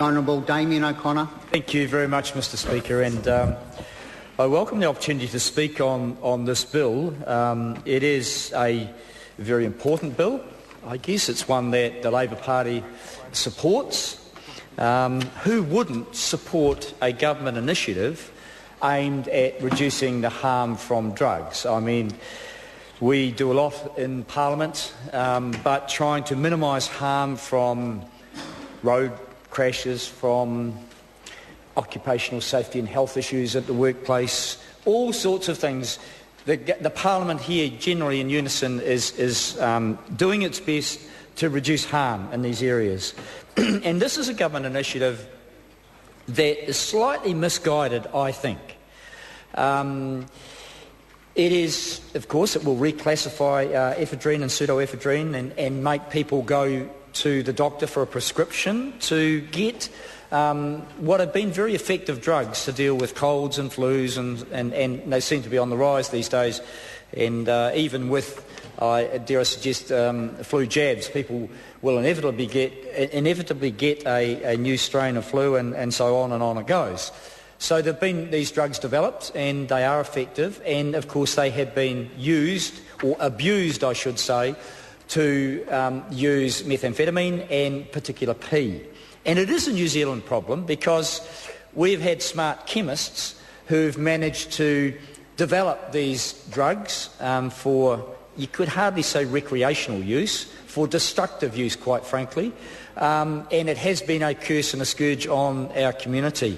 Honourable Damien O'Connor. Thank you very much, Mr Speaker, and I welcome the opportunity to speak on this bill. It is a very important bill. I guess it's one that the Labor Party supports. Who wouldn't support a government initiative aimed at reducing the harm from drugs? I mean, we do a lot in Parliament, but trying to minimise harm from road crashes, from occupational safety and health issues at the workplace, all sorts of things. The Parliament here, generally in unison, is doing its best to reduce harm in these areas. And this is a government initiative that is slightly misguided, I think. It is, of course, it will reclassify ephedrine and pseudoephedrine and make people go to the doctor for a prescription to get what have been very effective drugs to deal with colds and flus, and they seem to be on the rise these days. And even with, dare I suggest, flu jabs, people will inevitably get a new strain of flu, and so on and on it goes. So there have been these drugs developed, and they are effective, and of course they have been used, or abused I should say, to use methamphetamine and particular P. And it is a New Zealand problem because we've had smart chemists who've managed to develop these drugs for, you could hardly say recreational use, for destructive use, quite frankly. And it has been a curse and a scourge on our community.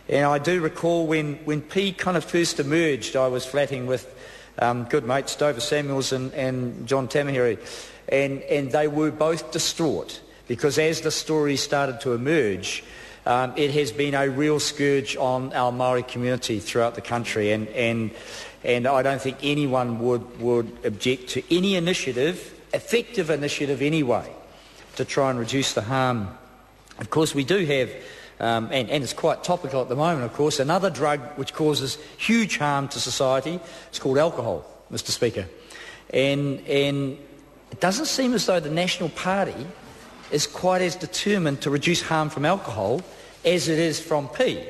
And I do recall when P kind of first emerged, I was flatting with good mates, Dover Samuels and John Tamahiri, and they were both distraught because as the story started to emerge, it has been a real scourge on our Maori community throughout the country, and I don't think anyone would object to any initiative, effective initiative anyway, to try and reduce the harm. Of course, we do have, and it's quite topical at the moment, of course, another drug which causes huge harm to society. It's called alcohol, Mr Speaker. And it doesn't seem as though the National Party is quite as determined to reduce harm from alcohol as it is from P.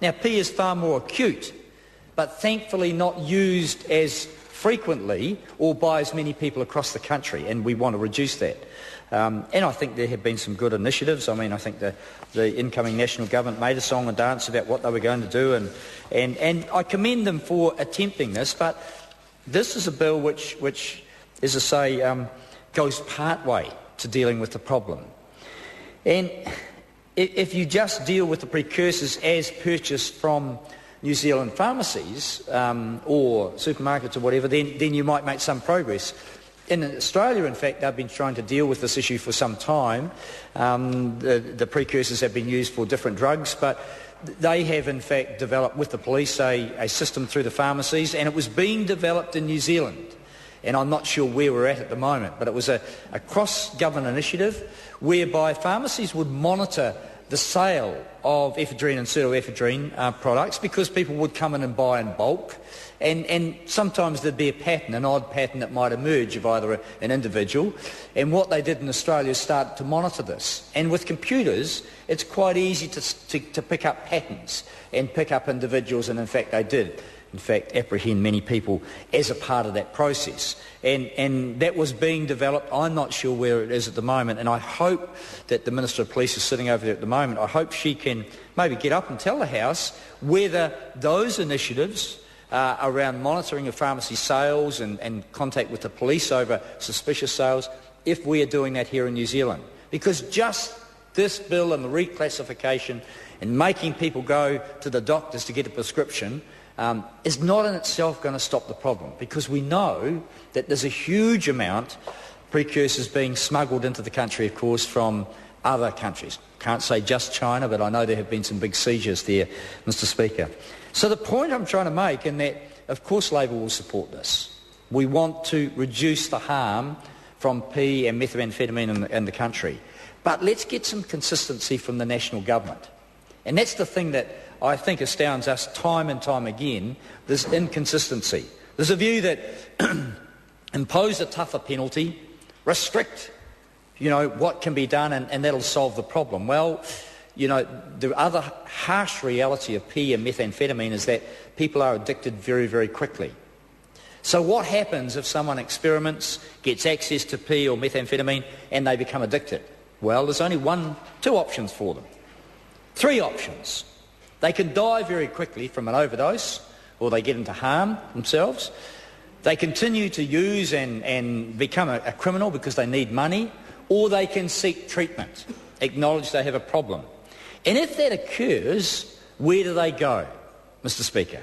Now, P is far more acute, but thankfully not used as frequently or by as many people across the country, and we want to reduce that. And I think there have been some good initiatives. I mean, I think the incoming national government made a song and dance about what they were going to do, and I commend them for attempting this, but this is a bill which as I say, goes part way to dealing with the problem. And if you just deal with the precursors as purchased from New Zealand pharmacies or supermarkets or whatever, then you might make some progress. In Australia, in fact, they've been trying to deal with this issue for some time. The precursors have been used for different drugs, but they have in fact developed with the police a system through the pharmacies, and it was being developed in New Zealand. And I'm not sure where we're at the moment, but it was a cross-government initiative whereby pharmacies would monitor the sale of ephedrine and pseudoephedrine products because people would come in and buy in bulk, and sometimes there'd be a pattern, an odd pattern that might emerge of either an individual. And what they did in Australia is start to monitor this. And with computers, it's quite easy to pick up patterns and pick up individuals, and in fact they did. In fact, apprehend many people as a part of that process. And that was being developed. I'm not sure where it is at the moment, and I hope that the Minister of Police is sitting over there at the moment. I hope she can maybe get up and tell the House whether those initiatives around monitoring of pharmacy sales and contact with the police over suspicious sales, if we are doing that here in New Zealand. Because just this bill and the reclassification and making people go to the doctors to get a prescription is not in itself going to stop the problem, because we know that there's a huge amount of precursors being smuggled into the country, of course, from other countries. Can't say just China, but I know there have been some big seizures there, Mr Speaker. So the point I'm trying to make, in that, of course, Labor will support this. We want to reduce the harm from P and methamphetamine in the country. But let's get some consistency from the national government. And that's the thing that I think astounds us time and time again, this inconsistency. There's a view that impose a tougher penalty, restrict, what can be done, and that'll solve the problem. Well, the other harsh reality of P and methamphetamine is that people are addicted very, very quickly. So what happens if someone experiments, gets access to P or methamphetamine, and they become addicted? Well, there's only two options for them. 3 options. They can die very quickly from an overdose, or they get into harm themselves. They continue to use and become a criminal because they need money, or they can seek treatment, acknowledge they have a problem. And if that occurs, where do they go, Mr. Speaker?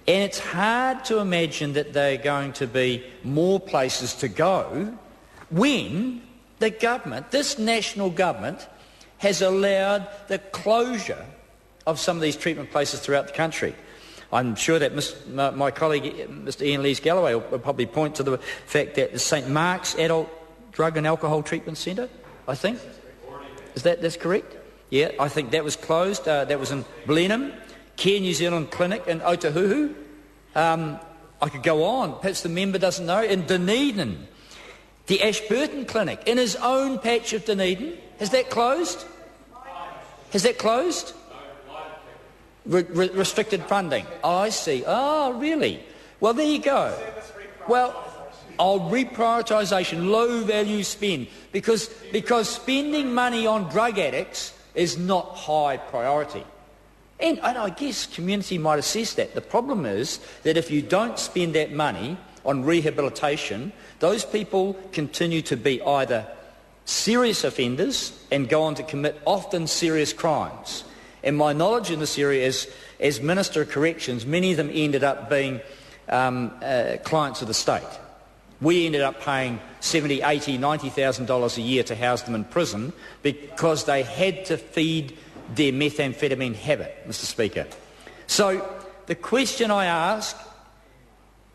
And it's hard to imagine that there are going to be more places to go when the government, this national government, has allowed the closure of some of these treatment places throughout the country. I'm sure that my colleague, Mr. Ian Lees-Galloway, will probably point to the fact that the St Mark's Adult Drug and Alcohol Treatment Centre, I think. That's correct? Yeah, I think that was closed. That was in Blenheim. Care New Zealand Clinic in Otahuhu. I could go on. Perhaps the member doesn't know. In Dunedin, the Ashburton Clinic, in his own patch of Dunedin. Has that closed? Has that closed? Restricted funding. Oh, I see. Oh, really? Well, there you go. Well, reprioritisation, low value spend, because spending money on drug addicts is not high priority. And I guess community might assess that. The problem is that if you don't spend that money on rehabilitation, those people continue to be either serious offenders and go on to commit often serious crimes. And my knowledge in this area is, as Minister of Corrections, many of them ended up being clients of the state. We ended up paying $70,000, $80,000, $90,000 a year to house them in prison because they had to feed their methamphetamine habit, Mr. Speaker. So the question I ask,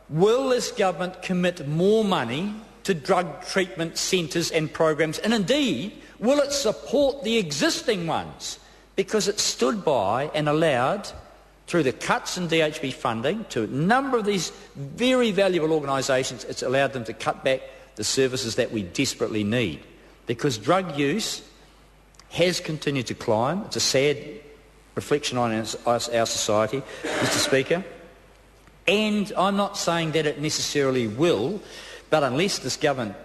will this government commit more money to drug treatment centres and programs, and indeed, will it support the existing ones? Because it stood by and allowed, through the cuts in DHB funding, to a number of these very valuable organisations, it's allowed them to cut back the services that we desperately need. Because drug use has continued to climb. It's a sad reflection on our society, Mr. Speaker. And I'm not saying that it necessarily will, but unless this government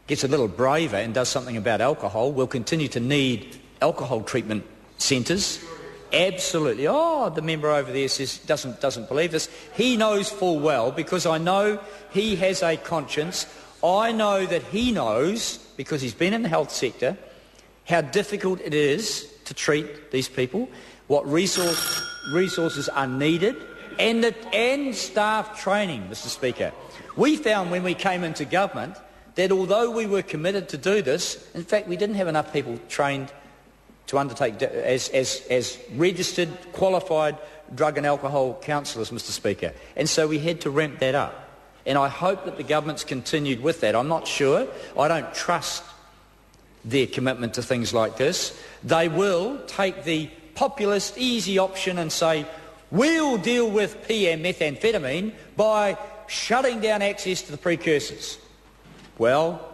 gets a little braver and does something about alcohol, we'll continue to need alcohol treatment centres. Absolutely. Oh, the member over there says doesn't believe this. He knows full well, because I know he has a conscience. I know that he knows, because he's been in the health sector, how difficult it is to treat these people, what resources are needed, and staff training, Mr. Speaker. We found when we came into government that although we were committed to do this, in fact we didn't have enough people trained to undertake as registered, qualified drug and alcohol counsellors, Mr. Speaker. And so we had to ramp that up. And I hope that the government's continued with that. I'm not sure. I don't trust their commitment to things like this. They will take the populist, easy option and say, we'll deal with P and methamphetamine by shutting down access to the precursors. Well,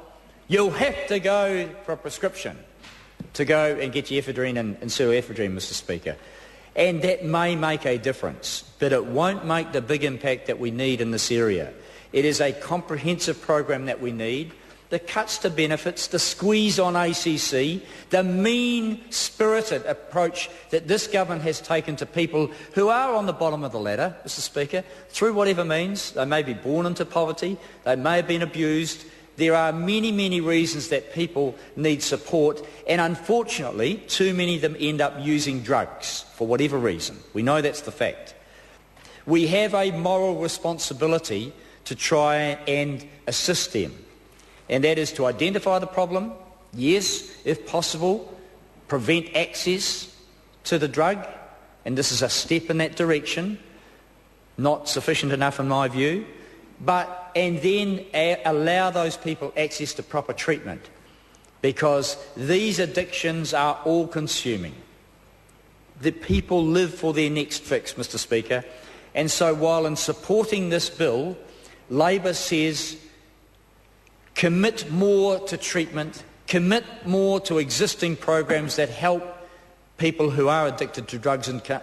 you'll have to go for a prescription to go and get your ephedrine and pseudoephedrine, Mr. Speaker. And that may make a difference, but it won't make the big impact that we need in this area. It is a comprehensive program that we need. The cuts to benefits, the squeeze on ACC, the mean-spirited approach that this government has taken to people who are on the bottom of the ladder, Mr. Speaker, through whatever means. They may be born into poverty, they may have been abused. There are many, many reasons that people need support, and unfortunately, too many of them end up using drugs for whatever reason. We know that's the fact. We have a moral responsibility to try and assist them. And that is to identify the problem, yes, if possible, prevent access to the drug, and this is a step in that direction, not sufficient enough in my view, and then allow those people access to proper treatment, because these addictions are all-consuming. The people live for their next fix, Mr. Speaker, and so while in supporting this bill, Labor says commit more to treatment, commit more to existing programs that help people who are addicted to drugs